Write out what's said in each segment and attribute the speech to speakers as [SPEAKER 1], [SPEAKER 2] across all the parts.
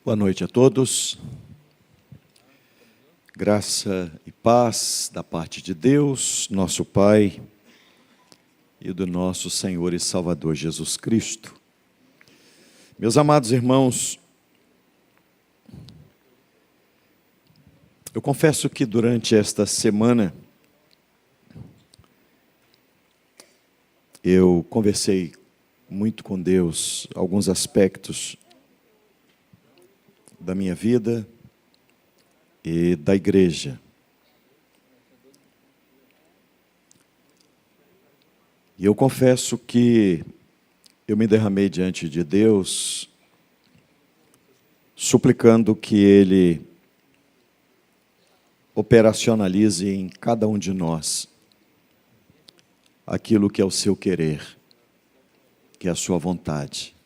[SPEAKER 1] Boa noite a todos. Graça e paz da parte de Deus, nosso Pai, e do nosso Senhor e Salvador Jesus Cristo. Meus amados irmãos, eu confesso que durante esta semana eu conversei muito com Deus alguns aspectos da minha vida e da igreja. E eu confesso que eu me derramei diante de Deus, suplicando que Ele operacionalize em cada um de nós aquilo que é o seu querer, que é a sua vontade.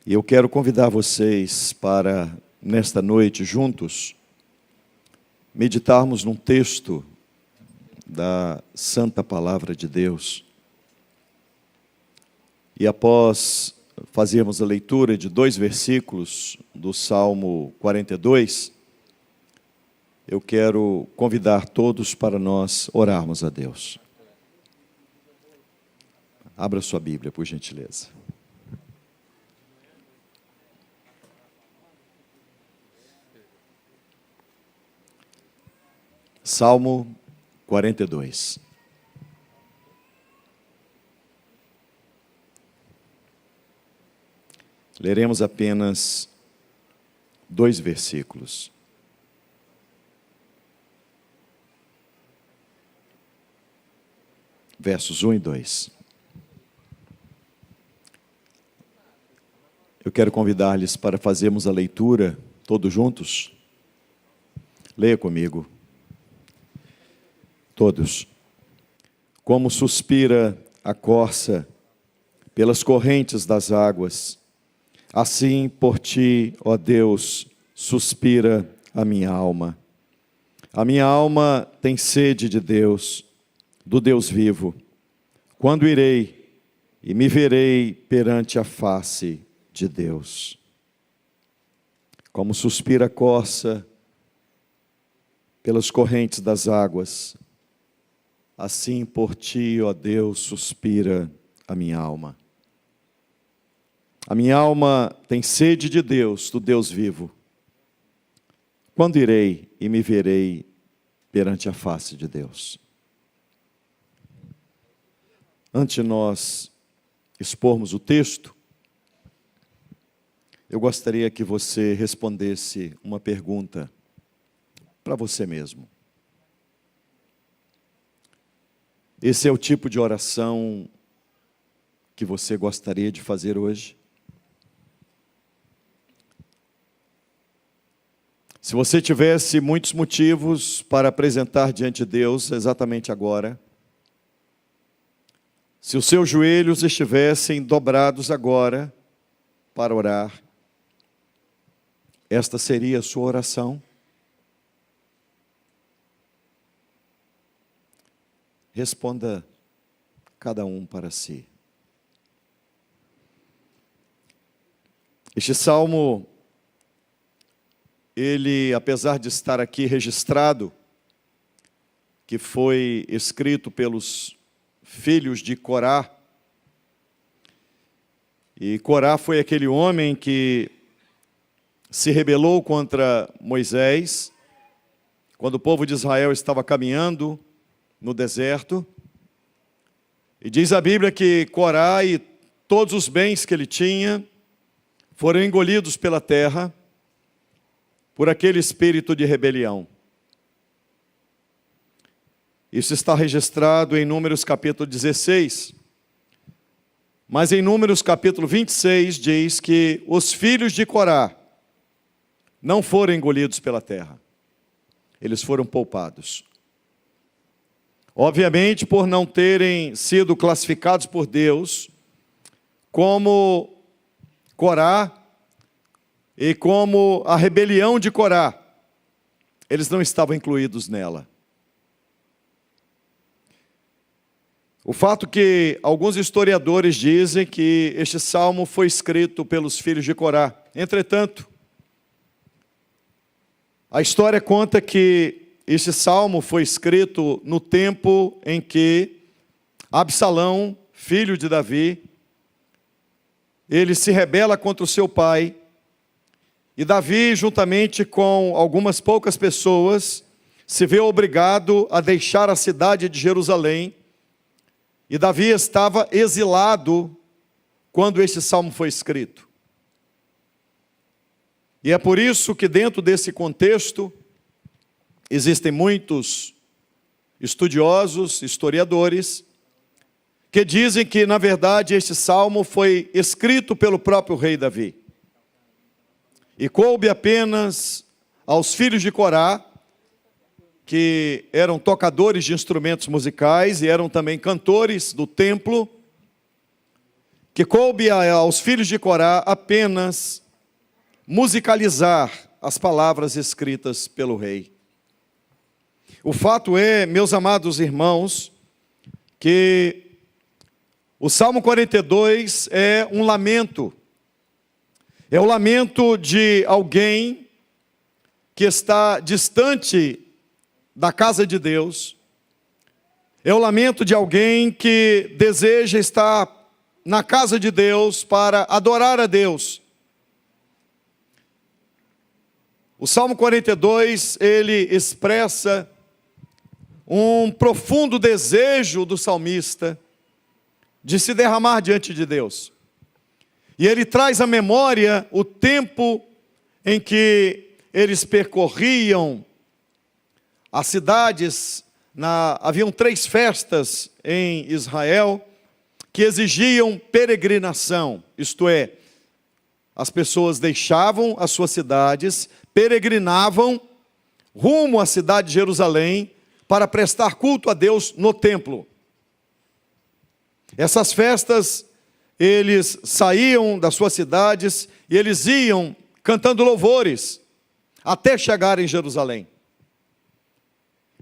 [SPEAKER 1] E eu quero convidar vocês para, nesta noite, juntos, meditarmos num texto da Santa Palavra de Deus. E após fazermos a leitura de 2 versículos do Salmo 42, eu quero convidar todos para nós orarmos a Deus. Abra sua Bíblia, por gentileza. Salmo 42. Leremos apenas 2 versículos. Versos 1 e 2. Eu quero convidar-lhes para fazermos a leitura todos juntos. Leia comigo. Todos. Como suspira a corça pelas correntes das águas, assim por ti, ó Deus, suspira a minha alma. A minha alma tem sede de Deus, do Deus vivo. Quando irei e me verei perante a face de Deus? Como suspira a corça pelas correntes das águas, assim por ti, ó Deus, suspira a minha alma. A minha alma tem sede de Deus, do Deus vivo. Quando irei e me verei perante a face de Deus? Antes de nós expormos o texto, eu gostaria que você respondesse uma pergunta para você mesmo. Esse é o tipo de oração que você gostaria de fazer hoje? Se você tivesse muitos motivos para apresentar diante de Deus exatamente agora, se os seus joelhos estivessem dobrados agora para orar, esta seria a sua oração? Responda cada um para si. Este salmo, ele, apesar de estar aqui registrado, que foi escrito pelos filhos de Corá, e Corá foi aquele homem que se rebelou contra Moisés, quando o povo de Israel estava caminhando no deserto, e diz a Bíblia que Corá e todos os bens que ele tinha foram engolidos pela terra por aquele espírito de rebelião. Isso está registrado em Números capítulo 16, mas em Números capítulo 26 diz que os filhos de Corá não foram engolidos pela terra, eles foram poupados. Obviamente, por não terem sido classificados por Deus como Corá e como a rebelião de Corá, eles não estavam incluídos nela. O fato que alguns historiadores dizem que este salmo foi escrito pelos filhos de Corá. Entretanto, a história conta que este salmo foi escrito no tempo em que Absalão, filho de Davi, ele se rebela contra o seu pai, e Davi, juntamente com algumas poucas pessoas, se vê obrigado a deixar a cidade de Jerusalém, e Davi estava exilado quando este salmo foi escrito. E é por isso que dentro desse contexto, existem muitos estudiosos, historiadores, que dizem que, na verdade, este salmo foi escrito pelo próprio rei Davi. E coube apenas aos filhos de Corá, que eram tocadores de instrumentos musicais e eram também cantores do templo, que coube aos filhos de Corá apenas musicalizar as palavras escritas pelo rei. O fato é, meus amados irmãos, que o Salmo 42 é um lamento. É o lamento de alguém que está distante da casa de Deus. É o lamento de alguém que deseja estar na casa de Deus para adorar a Deus. O Salmo 42, ele expressa um profundo desejo do salmista de se derramar diante de Deus. E ele traz à memória o tempo em que eles percorriam as cidades. Haviam 3 festas em Israel que exigiam peregrinação, isto é, as pessoas deixavam as suas cidades, peregrinavam rumo à cidade de Jerusalém para prestar culto a Deus no templo. Essas festas, eles saíam das suas cidades e eles iam cantando louvores até chegar em Jerusalém.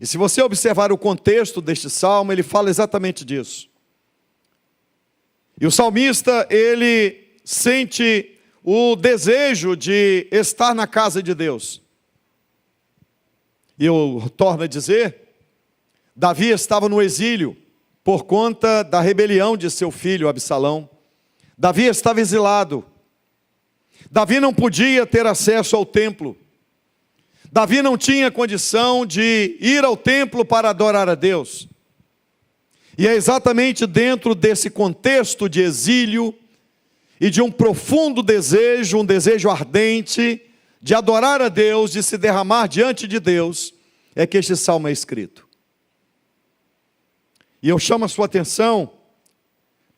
[SPEAKER 1] E se você observar o contexto deste salmo, ele fala exatamente disso. E o salmista, ele sente o desejo de estar na casa de Deus. E eu torno a dizer, Davi estava no exílio por conta da rebelião de seu filho Absalão. Davi estava exilado. Davi não podia ter acesso ao templo. Davi não tinha condição de ir ao templo para adorar a Deus. E é exatamente dentro desse contexto de exílio e de um profundo desejo, um desejo ardente de adorar a Deus, de se derramar diante de Deus, é que este salmo é escrito. E eu chamo a sua atenção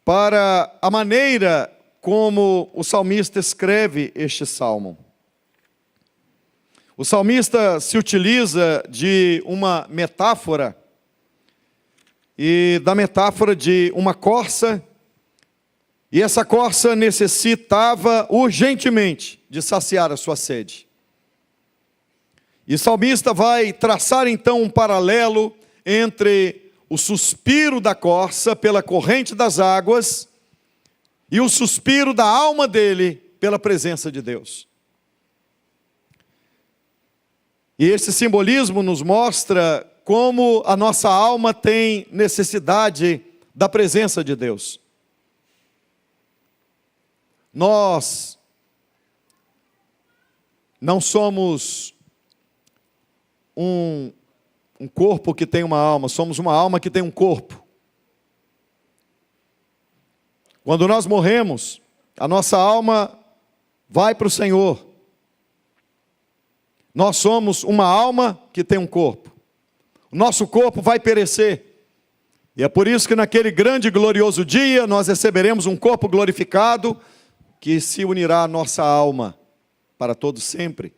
[SPEAKER 1] para a maneira como o salmista escreve este salmo. O salmista se utiliza de uma metáfora, e da metáfora de uma corça, e essa corça necessitava urgentemente de saciar a sua sede. E o salmista vai traçar então um paralelo entre o suspiro da corça pela corrente das águas e o suspiro da alma dele pela presença de Deus. E esse simbolismo nos mostra como a nossa alma tem necessidade da presença de Deus. Nós não somos um corpo que tem uma alma, somos uma alma que tem um corpo. Quando nós morremos, a nossa alma vai para o Senhor. Nós somos uma alma que tem um corpo. O nosso corpo vai perecer. E é por isso que naquele grande e glorioso dia nós receberemos um corpo glorificado que se unirá à nossa alma para todo sempre.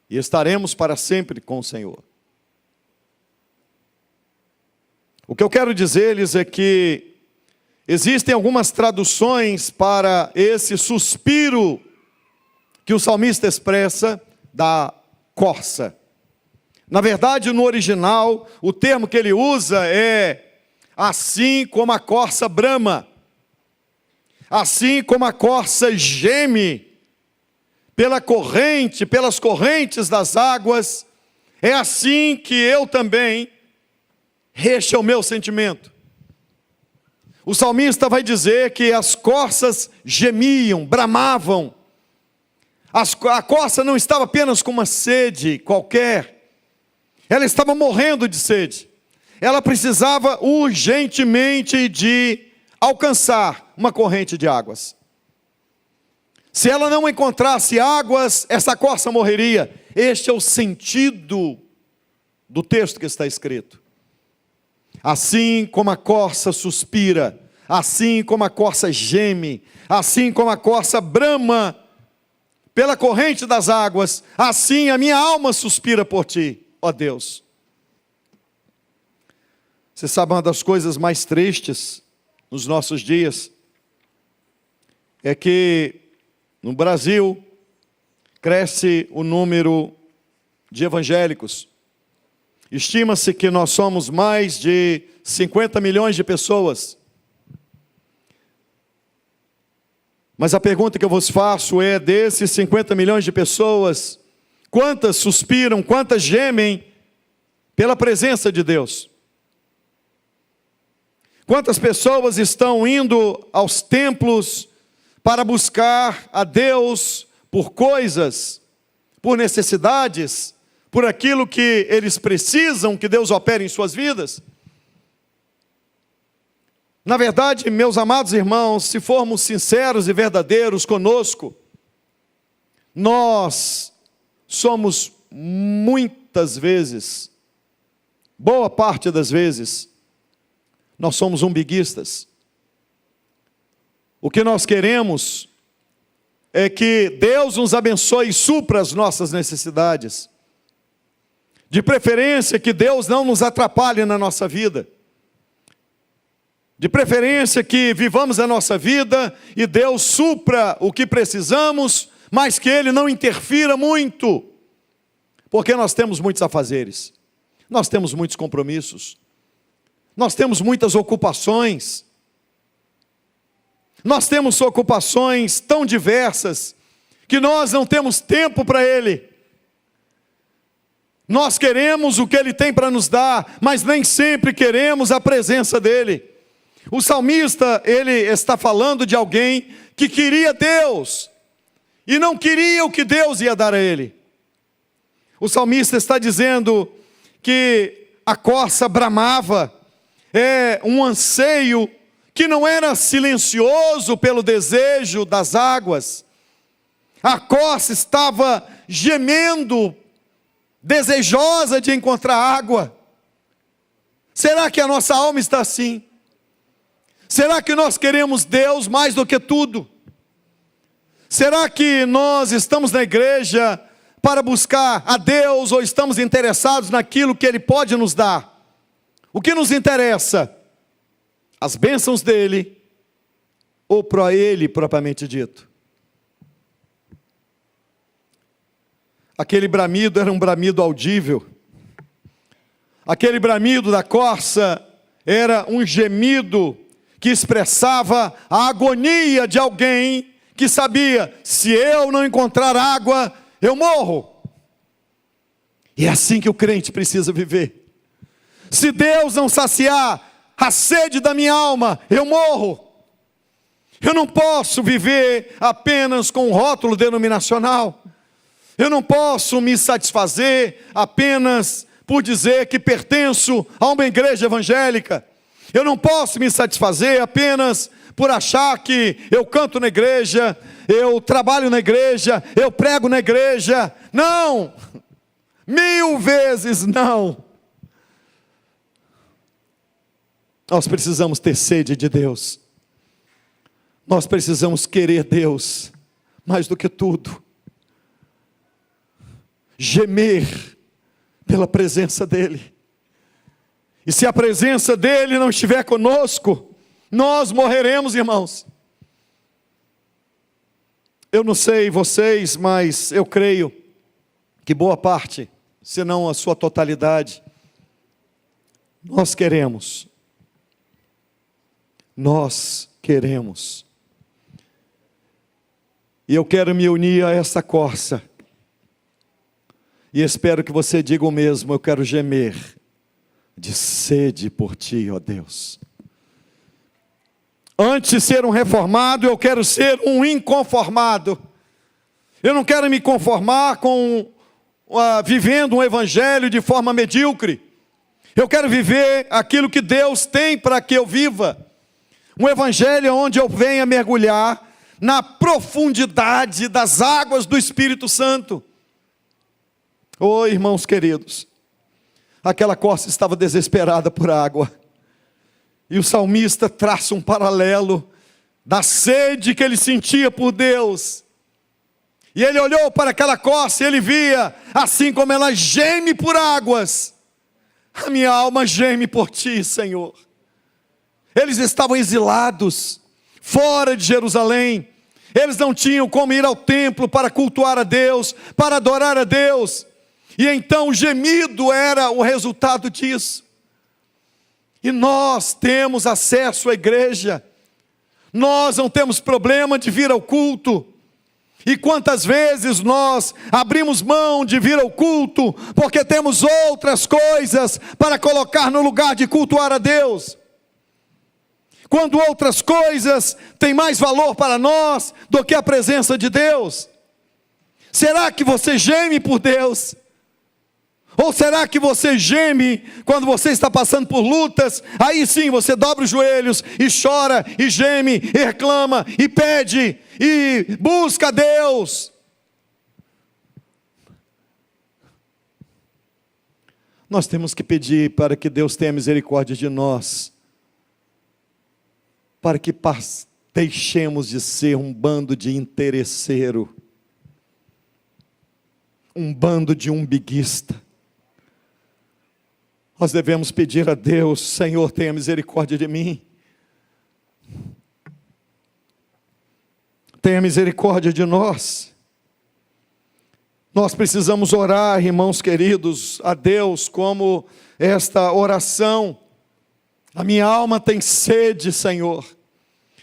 [SPEAKER 1] E estaremos para sempre com o Senhor. O que eu quero dizer-lhes é que existem algumas traduções para esse suspiro que o salmista expressa da corça. Na verdade, no original, o termo que ele usa é assim como a corça brama, assim como a corça geme pela corrente, pelas correntes das águas, é assim que eu também, este é o meu sentimento. O salmista vai dizer que as corças gemiam, bramavam. A corça não estava apenas com uma sede qualquer, ela estava morrendo de sede. Ela precisava urgentemente de alcançar uma corrente de águas. Se ela não encontrasse águas, essa corça morreria. Este é o sentido do texto que está escrito. Assim como a corça suspira, assim como a corça geme, assim como a corça brama pela corrente das águas, assim a minha alma suspira por ti, ó Deus. Você sabe, uma das coisas mais tristes nos nossos dias é que no Brasil cresce o número de evangélicos. Estima-se que nós somos mais de 50 milhões de pessoas. Mas a pergunta que eu vos faço é, desses 50 milhões de pessoas, quantas suspiram, quantas gemem pela presença de Deus? Quantas pessoas estão indo aos templos para buscar a Deus por coisas, por necessidades, por aquilo que eles precisam que Deus opere em suas vidas? Na verdade, meus amados irmãos, se formos sinceros e verdadeiros conosco, nós somos muitas vezes, boa parte das vezes, nós somos umbiguistas. O que nós queremos é que Deus nos abençoe e supra as nossas necessidades. De preferência que Deus não nos atrapalhe na nossa vida. De preferência que vivamos a nossa vida e Deus supra o que precisamos, mas que Ele não interfira muito. Porque nós temos muitos afazeres, nós temos muitos compromissos, nós temos muitas ocupações, nós temos ocupações tão diversas, que nós não temos tempo para Ele. Nós queremos o que Ele tem para nos dar, mas nem sempre queremos a presença dEle. O salmista, ele está falando de alguém que queria Deus, e não queria o que Deus ia dar a ele. O salmista está dizendo que a corça bramava, é um anseio que não era silencioso pelo desejo das águas. A corça estava gemendo, desejosa de encontrar água. Será que a nossa alma está assim? Será que nós queremos Deus mais do que tudo? Será que nós estamos na igreja para buscar a Deus ou estamos interessados naquilo que Ele pode nos dar? O que nos interessa? As bênçãos dEle ou para Ele propriamente dito? Aquele bramido era um bramido audível. Aquele bramido da corça era um gemido que expressava a agonia de alguém que sabia, se eu não encontrar água, eu morro. E é assim que o crente precisa viver. Se Deus não saciar a sede da minha alma, eu morro. Eu não posso viver apenas com um rótulo denominacional. Eu não posso me satisfazer apenas por dizer que pertenço a uma igreja evangélica. Eu não posso me satisfazer apenas por achar que eu canto na igreja, eu trabalho na igreja, eu prego na igreja. Não! 1000 vezes não! Nós precisamos ter sede de Deus. Nós precisamos querer Deus mais do que tudo. Gemer pela presença dEle. E se a presença dEle não estiver conosco, nós morreremos, irmãos. Eu não sei vocês, mas eu creio que boa parte, se não a sua totalidade, nós queremos nós queremos. E eu quero me unir a essa corça. E espero que você diga o mesmo: eu quero gemer de sede por ti, ó Deus. Antes de ser um reformado, eu quero ser um inconformado. Eu não quero me conformar com vivendo um evangelho de forma medíocre. Eu quero viver aquilo que Deus tem para que eu viva. Um evangelho onde eu venha mergulhar na profundidade das águas do Espírito Santo. Oh, irmãos queridos, aquela corça estava desesperada por água. E o salmista traça um paralelo da sede que ele sentia por Deus. E ele olhou para aquela corça e ele via, assim como ela geme por águas, a minha alma geme por ti, Senhor. Eles estavam exilados, fora de Jerusalém. Eles não tinham como ir ao templo para cultuar a Deus, para adorar a Deus. E então o gemido era o resultado disso. E nós temos acesso à igreja. Nós não temos problema de vir ao culto. E quantas vezes nós abrimos mão de vir ao culto, porque temos outras coisas para colocar no lugar de cultuar a Deus. Quando outras coisas têm mais valor para nós do que a presença de Deus. Será que você geme por Deus? Ou será que você geme quando você está passando por lutas? Aí sim você dobra os joelhos e chora, e geme, e reclama, e pede, e busca a Deus. Nós temos que pedir para que Deus tenha misericórdia de nós, para que deixemos de ser um bando de interesseiro, um bando de umbiguista. Nós devemos pedir a Deus: Senhor, tenha misericórdia de mim. Tenha misericórdia de nós. Nós precisamos orar, irmãos queridos, a Deus como esta oração. A minha alma tem sede, Senhor.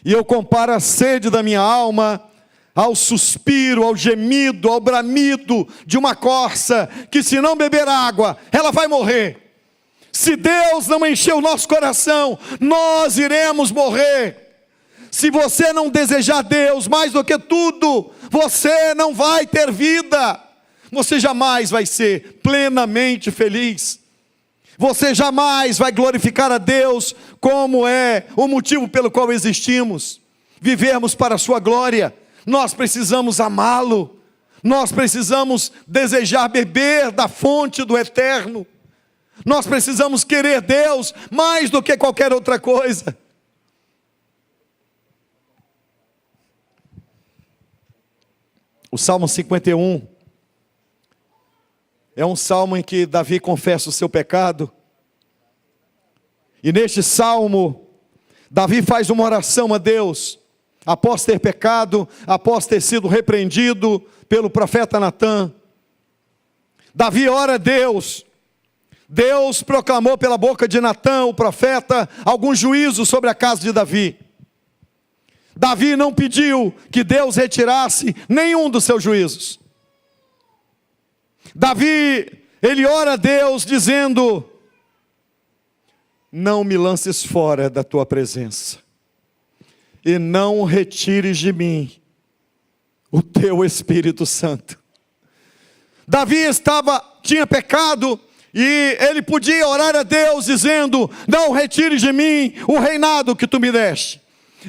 [SPEAKER 1] E eu comparo a sede da minha alma ao suspiro, ao gemido, ao bramido de uma corça, que se não beber água, ela vai morrer. Se Deus não encher o nosso coração, nós iremos morrer. Se você não desejar Deus mais do que tudo, você não vai ter vida. Você jamais vai ser plenamente feliz. Você jamais vai glorificar a Deus como é o motivo pelo qual existimos. Vivermos para a sua glória. Nós precisamos amá-lo. Nós precisamos desejar beber da fonte do eterno. Nós precisamos querer Deus mais do que qualquer outra coisa. O Salmo 51 é um salmo em que Davi confessa o seu pecado. E neste salmo, Davi faz uma oração a Deus, após ter pecado, após ter sido repreendido pelo profeta Natã. Davi ora a Deus. Deus proclamou pela boca de Natã, o profeta, alguns juízos sobre a casa de Davi. Davi não pediu que Deus retirasse nenhum dos seus juízos. Davi, ele ora a Deus dizendo: não me lances fora da tua presença, e não retires de mim o teu Espírito Santo. Davi tinha pecado, e ele podia orar a Deus dizendo: não retire de mim o reinado que tu me deste.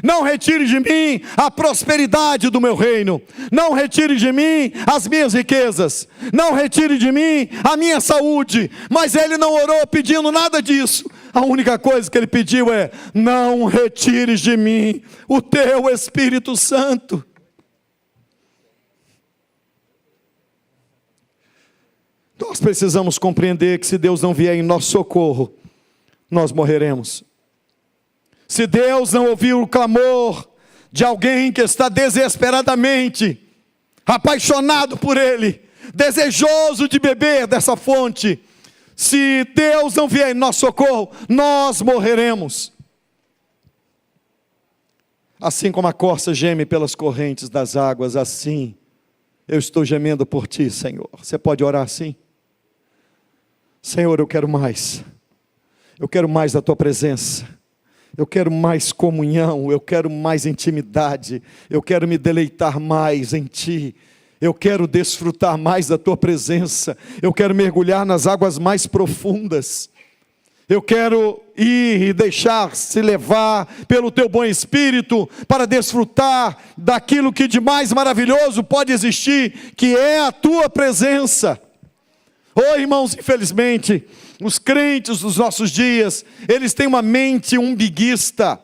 [SPEAKER 1] Não retire de mim a prosperidade do meu reino. Não retire de mim as minhas riquezas. Não retire de mim a minha saúde. Mas ele não orou pedindo nada disso. A única coisa que ele pediu é: não retire de mim o teu Espírito Santo. Nós precisamos compreender que se Deus não vier em nosso socorro, nós morreremos. Se Deus não ouvir o clamor de alguém que está desesperadamente apaixonado por Ele, desejoso de beber dessa fonte, se Deus não vier em nosso socorro, nós morreremos. Assim como a corça geme pelas correntes das águas, assim eu estou gemendo por ti, Senhor. Você pode orar assim? Senhor, eu quero mais. Eu quero mais da tua presença. Eu quero mais comunhão. Eu quero mais intimidade. Eu quero me deleitar mais em ti. Eu quero desfrutar mais da tua presença. Eu quero mergulhar nas águas mais profundas. Eu quero ir e deixar-se levar pelo teu bom espírito para desfrutar daquilo que de mais maravilhoso pode existir, que é a tua presença. Oh, irmãos, infelizmente, os crentes dos nossos dias, eles têm uma mente umbiguista.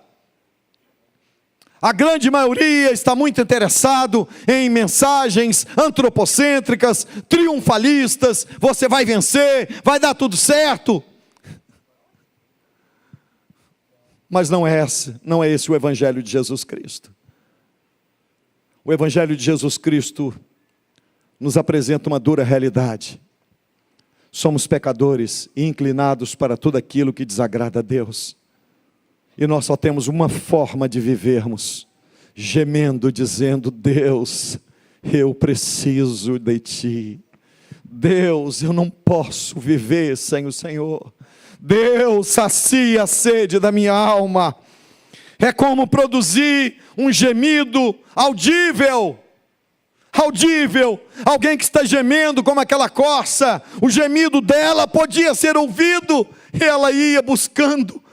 [SPEAKER 1] A grande maioria está muito interessado em mensagens antropocêntricas, triunfalistas. Você vai vencer, vai dar tudo certo. Mas não é esse o Evangelho de Jesus Cristo. O Evangelho de Jesus Cristo nos apresenta uma dura realidade. Somos pecadores e inclinados para tudo aquilo que desagrada a Deus. E nós só temos uma forma de vivermos, gemendo, dizendo: Deus, eu preciso de ti. Deus, eu não posso viver sem o Senhor. Deus, sacia a sede da minha alma. É como produzir um gemido audível. Audível, alguém que está gemendo como aquela corça. O gemido dela podia ser ouvido. Ela ia buscando.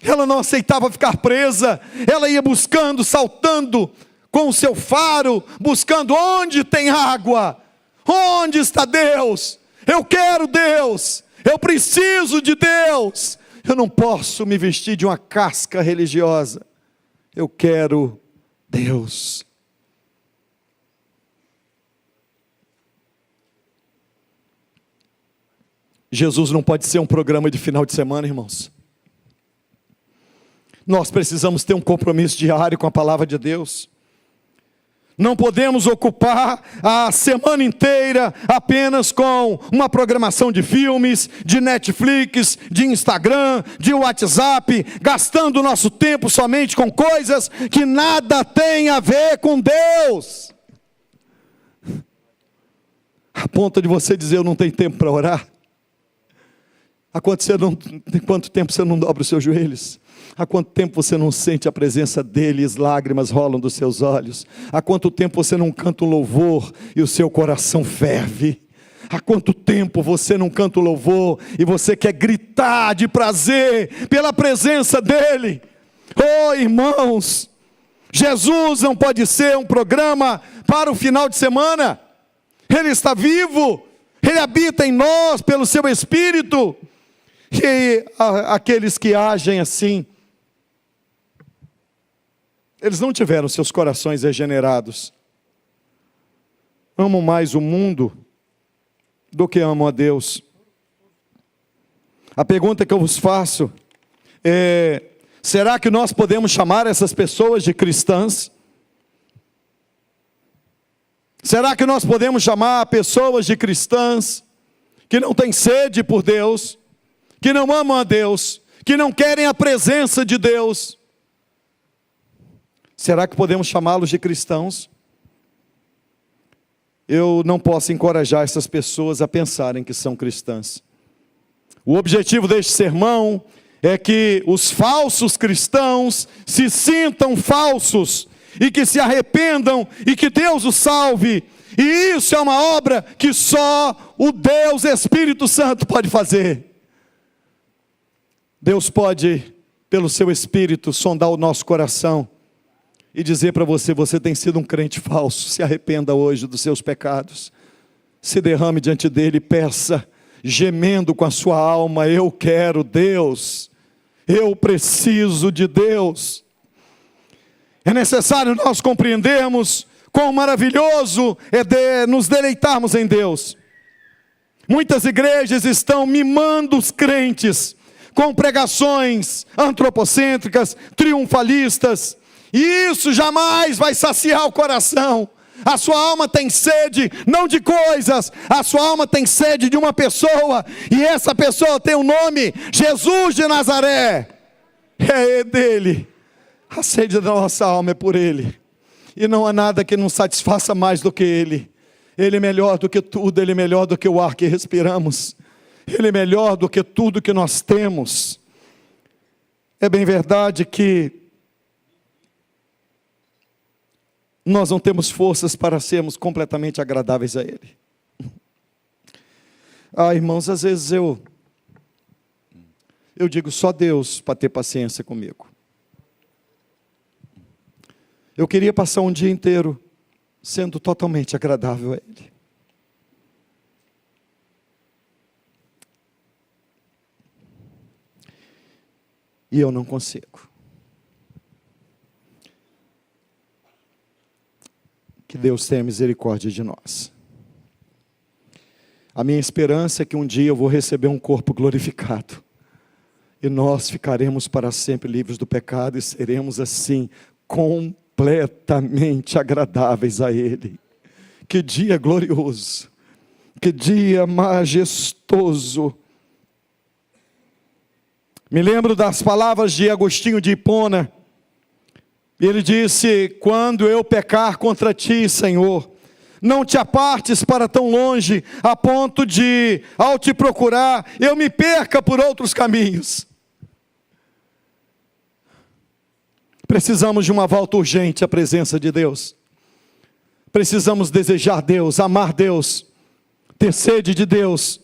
[SPEAKER 1] Ela não aceitava ficar presa. Ela ia buscando, saltando com o seu faro, buscando onde tem água. Onde está Deus? Eu quero Deus. Eu preciso de Deus. Eu não posso me vestir de uma casca religiosa. Eu quero Deus. Jesus não pode ser um programa de final de semana, irmãos. Nós precisamos ter um compromisso diário com a palavra de Deus. Não podemos ocupar a semana inteira apenas com uma programação de filmes, de Netflix, de Instagram, de WhatsApp, gastando nosso tempo somente com coisas que nada têm a ver com Deus. A ponto de você dizer: eu não tenho tempo para orar. Há quanto tempo você não dobra os seus joelhos? Há quanto tempo você não sente a presença dele e as lágrimas rolam dos seus olhos? Há quanto tempo você não canta um louvor e o seu coração ferve? Há quanto tempo você não canta um louvor e você quer gritar de prazer pela presença dele? Oh, irmãos, Jesus não pode ser um programa para o final de semana. Ele está vivo, ele habita em nós pelo seu Espírito. E aqueles que agem assim, eles não tiveram seus corações regenerados. Amam mais o mundo do que amam a Deus. A pergunta que eu vos faço é: será que nós podemos chamar essas pessoas de cristãs? Será que nós podemos chamar pessoas de cristãs que não têm sede por Deus, que não amam a Deus, que não querem a presença de Deus? Será que podemos chamá-los de cristãos? Eu não posso encorajar essas pessoas a pensarem que são cristãs. O objetivo deste sermão é que os falsos cristãos se sintam falsos e que se arrependam e que Deus os salve. E isso é uma obra que só o Deus Espírito Santo pode fazer. Deus pode, pelo seu Espírito, sondar o nosso coração e dizer para você: você tem sido um crente falso. Se arrependa hoje dos seus pecados. Se derrame diante dele e peça, gemendo com a sua alma: eu quero Deus. Eu preciso de Deus. É necessário nós compreendermos quão maravilhoso é nos deleitarmos em Deus. Muitas igrejas estão mimando os crentes com pregações antropocêntricas, triunfalistas, e isso jamais vai saciar o coração. A sua alma tem sede, não de coisas, a sua alma tem sede de uma pessoa, e essa pessoa tem o nome Jesus de Nazaré. É dele, A sede da nossa alma é por Ele. E não há nada que nos satisfaça mais do que Ele. Ele é melhor do que tudo, Ele é melhor do que o ar que respiramos. Ele é melhor do que tudo que nós temos. É bem verdade que nós não temos forças para sermos completamente agradáveis a Ele. Irmãos, às vezes eu digo só Deus para ter paciência comigo. Eu queria passar um dia inteiro sendo totalmente agradável a Ele. E eu não consigo. Que Deus tenha misericórdia de nós. A minha esperança é que um dia eu vou receber um corpo glorificado. E nós ficaremos para sempre livres do pecado e seremos assim, completamente agradáveis a Ele. Que dia glorioso, que dia majestoso. Me lembro das palavras de Agostinho de Hipona. Ele disse: quando eu pecar contra ti, Senhor, não te apartes para tão longe, a ponto de, ao te procurar, eu me perca por outros caminhos. Precisamos de uma volta urgente à presença de Deus. Precisamos desejar Deus, amar Deus, ter sede de Deus,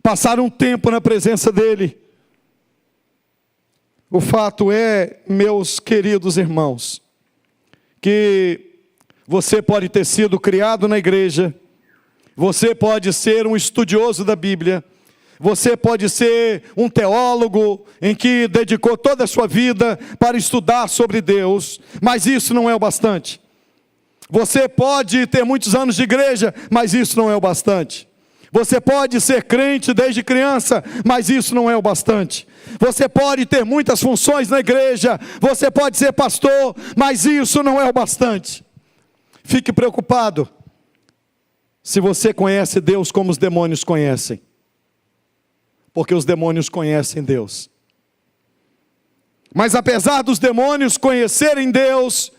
[SPEAKER 1] passar um tempo na presença dEle. O fato é, meus queridos irmãos, que você pode ter sido criado na igreja, você pode ser um estudioso da Bíblia, você pode ser um teólogo em que dedicou toda a sua vida para estudar sobre Deus, mas isso não é o bastante. Você pode ter muitos anos de igreja, mas isso não é o bastante. Você pode ser crente desde criança, mas isso não é o bastante. Você pode ter muitas funções na igreja, você pode ser pastor, mas isso não é o bastante. Fique preocupado se você conhece Deus como os demônios conhecem. Porque os demônios conhecem Deus. Mas apesar dos demônios conhecerem Deus,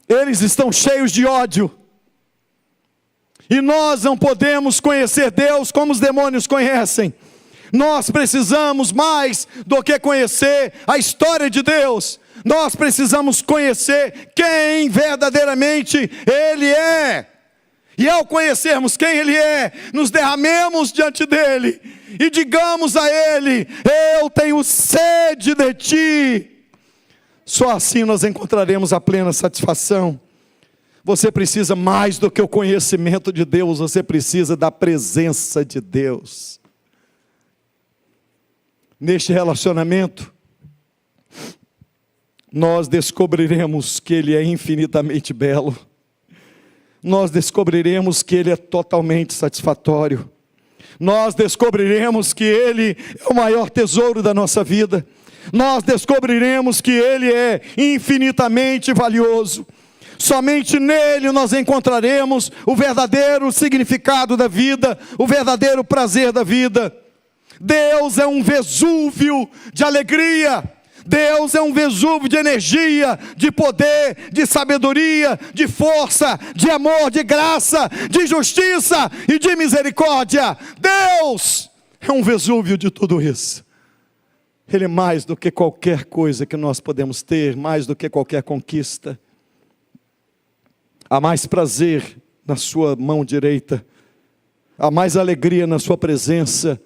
[SPEAKER 1] eles estão cheios de ódio. E nós não podemos conhecer Deus como os demônios conhecem. Nós precisamos mais do que conhecer a história de Deus. Nós precisamos conhecer quem verdadeiramente Ele é. E ao conhecermos quem Ele é, nos derramemos diante dEle e digamos a Ele: eu tenho sede de Ti. Só assim nós encontraremos a plena satisfação. Você precisa mais do que o conhecimento de Deus, você precisa da presença de Deus. Neste relacionamento, nós descobriremos que Ele é infinitamente belo. Nós descobriremos que Ele é totalmente satisfatório. Nós descobriremos que Ele é o maior tesouro da nossa vida. Nós descobriremos que Ele é infinitamente valioso. Somente nele nós encontraremos o verdadeiro significado da vida, o verdadeiro prazer da vida. Deus é um Vesúvio de alegria. Deus é um Vesúvio de energia, de poder, de sabedoria, de força, de amor, de graça, de justiça e de misericórdia. Deus é um Vesúvio de tudo isso. Ele é mais do que qualquer coisa que nós podemos ter, mais do que qualquer conquista. Há mais prazer na sua mão direita, há mais alegria na sua presença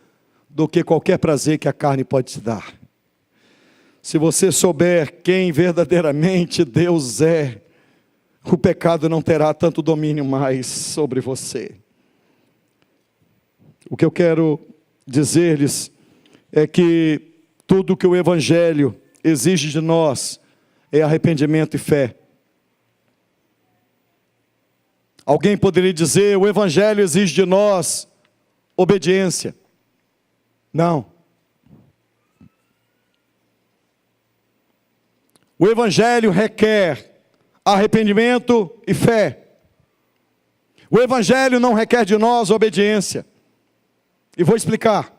[SPEAKER 1] do que qualquer prazer que a carne pode te dar. Se você souber quem verdadeiramente Deus é, o pecado não terá tanto domínio mais sobre você. O que eu quero dizer-lhes é que tudo que o Evangelho exige de nós é arrependimento e fé. Alguém poderia dizer: o Evangelho exige de nós obediência. Não. O Evangelho requer arrependimento e fé. O Evangelho não requer de nós obediência. E vou explicar.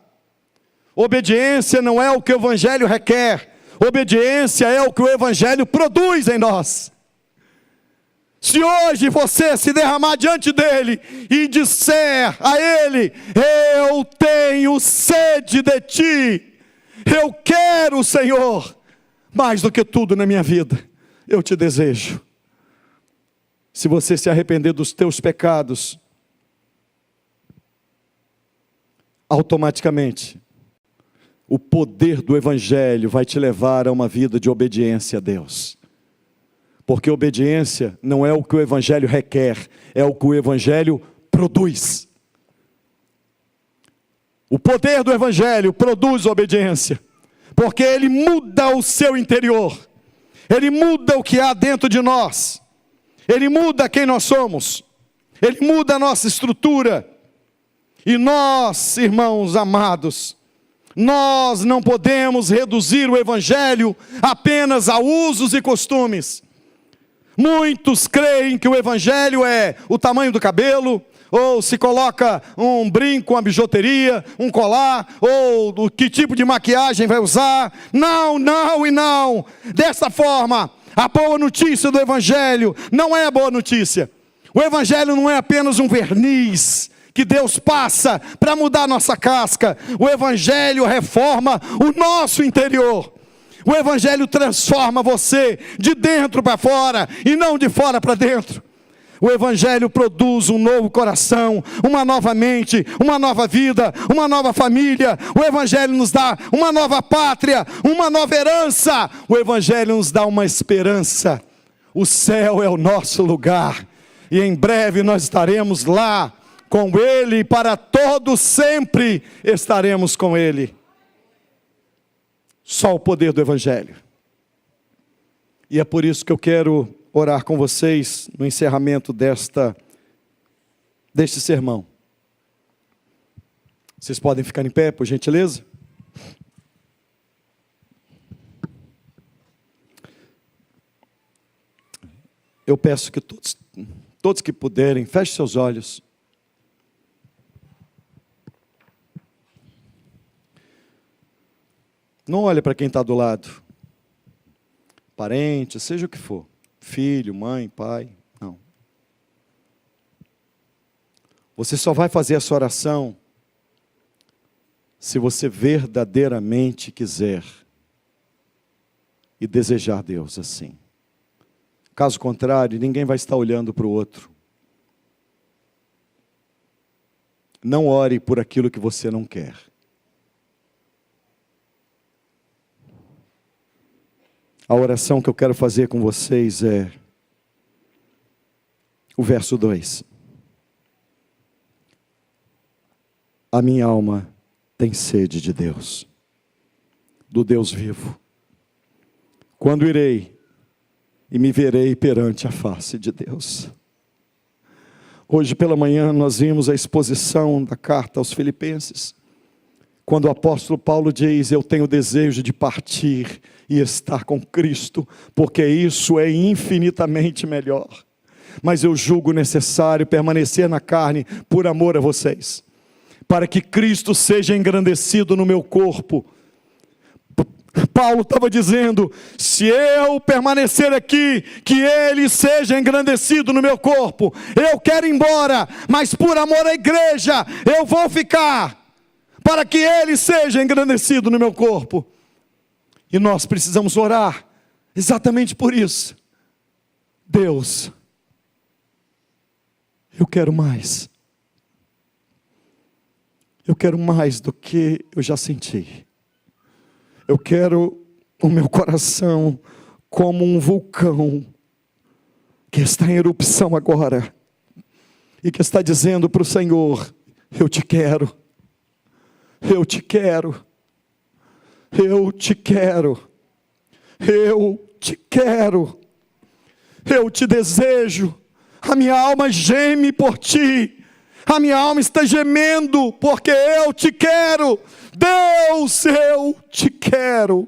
[SPEAKER 1] Obediência não é o que o Evangelho requer. Obediência é o que o Evangelho produz em nós. Se hoje você se derramar diante dele e disser a ele: eu tenho sede de ti, eu quero, Senhor, mais do que tudo na minha vida, eu te desejo. Se você se arrepender dos teus pecados, automaticamente, o poder do Evangelho vai te levar a uma vida de obediência a Deus. Porque obediência não é o que o Evangelho requer, é o que o Evangelho produz. O poder do Evangelho produz obediência, porque ele muda o seu interior, ele muda o que há dentro de nós, ele muda quem nós somos, ele muda a nossa estrutura. E nós, irmãos amados, nós não podemos reduzir o Evangelho apenas a usos e costumes. Muitos creem que o Evangelho é o tamanho do cabelo, ou se coloca um brinco, uma bijuteria, um colar, ou que tipo de maquiagem vai usar. Não, não e não. Dessa forma, a boa notícia do Evangelho não é a boa notícia. O Evangelho não é apenas um verniz que Deus passa para mudar nossa casca. O Evangelho reforma o nosso interior. O Evangelho transforma você de dentro para fora e não de fora para dentro. O Evangelho produz um novo coração, uma nova mente, uma nova vida, uma nova família. O Evangelho nos dá uma nova pátria, uma nova herança. O Evangelho nos dá uma esperança. O céu é o nosso lugar e em breve nós estaremos lá com Ele, para todo sempre estaremos com Ele. Só o poder do Evangelho. E é por isso que eu quero orar com vocês no encerramento deste sermão. Vocês podem ficar em pé, por gentileza? Eu peço que todos que puderem, fechem seus olhos. Não olhe para quem está do lado. Parente, seja o que for. Filho, mãe, pai. Não. Você só vai fazer essa oração se você verdadeiramente quiser e desejar Deus assim. Caso contrário, ninguém vai estar olhando para o outro. Não ore por aquilo que você não quer. A oração que eu quero fazer com vocês é o verso 2. A minha alma tem sede de Deus, do Deus vivo. Quando irei e me verei perante a face de Deus. Hoje pela manhã nós vimos a exposição da carta aos Filipenses, quando o apóstolo Paulo diz: eu tenho desejo de partir e estar com Cristo, porque isso é infinitamente melhor. Mas eu julgo necessário permanecer na carne por amor a vocês, para que Cristo seja engrandecido no meu corpo. Paulo estava dizendo: se eu permanecer aqui, que Ele seja engrandecido no meu corpo. Eu quero ir embora, mas por amor à igreja, eu vou ficar, para que Ele seja engrandecido no meu corpo. E nós precisamos orar exatamente por isso. Deus, eu quero mais. Eu quero mais do que eu já senti. Eu quero o meu coração como um vulcão que está em erupção agora e que está dizendo para o Senhor: eu te quero, eu te quero, eu te quero, eu te quero, eu te desejo. A minha alma geme por ti. A minha alma está gemendo, porque eu te quero. Deus, eu te quero.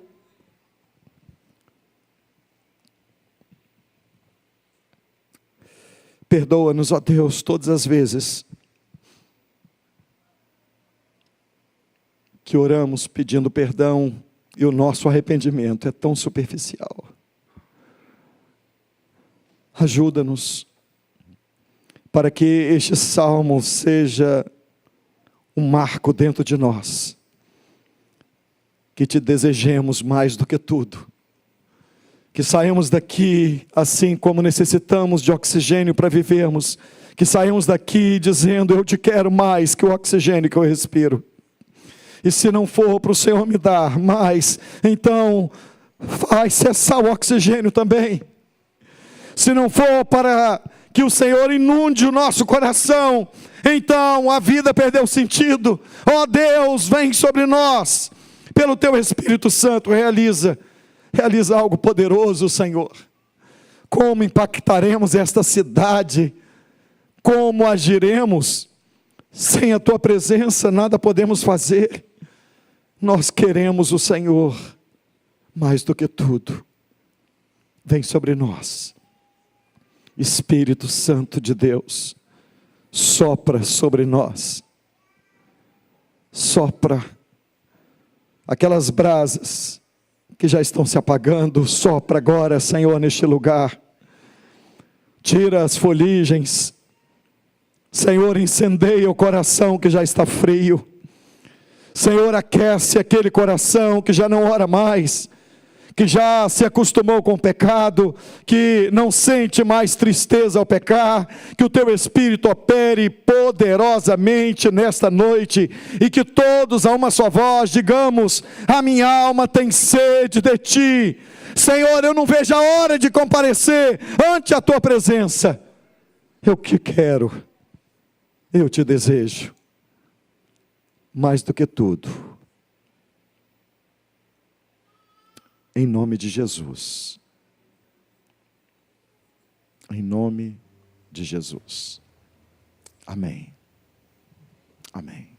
[SPEAKER 1] Perdoa-nos, ó Deus, todas as vezes que oramos pedindo perdão E o nosso arrependimento é tão superficial. Ajuda-nos para que este salmo seja um marco dentro de nós, que te desejemos mais do que tudo, que saímos daqui assim como necessitamos de oxigênio para vivermos, que saímos daqui dizendo: eu te quero mais que o oxigênio que eu respiro. E se não for para o Senhor me dar mais, então faz cessar o oxigênio também. Se não for para que o Senhor inunde o nosso coração, então a vida perdeu sentido. Ó Deus, vem sobre nós, pelo Teu Espírito Santo, realiza algo poderoso, Senhor. Como impactaremos esta cidade? Como agiremos? Sem a Tua presença nada podemos fazer. Nós queremos o Senhor mais do que tudo. Vem sobre nós. Espírito Santo de Deus, sopra sobre nós. Sopra aquelas brasas que já estão se apagando. Sopra agora, Senhor, neste lugar. Tira as foligens. Senhor, incendeia o coração que já está frio. Senhor, aquece aquele coração que já não ora mais, que já se acostumou com o pecado, que não sente mais tristeza ao pecar. Que o Teu Espírito opere poderosamente nesta noite, e que todos a uma só voz digamos: a minha alma tem sede de Ti. Senhor, eu não vejo a hora de comparecer ante a Tua presença. Eu te quero, eu te desejo, mais do que tudo. Em nome de Jesus. Em nome de Jesus. Amém. Amém.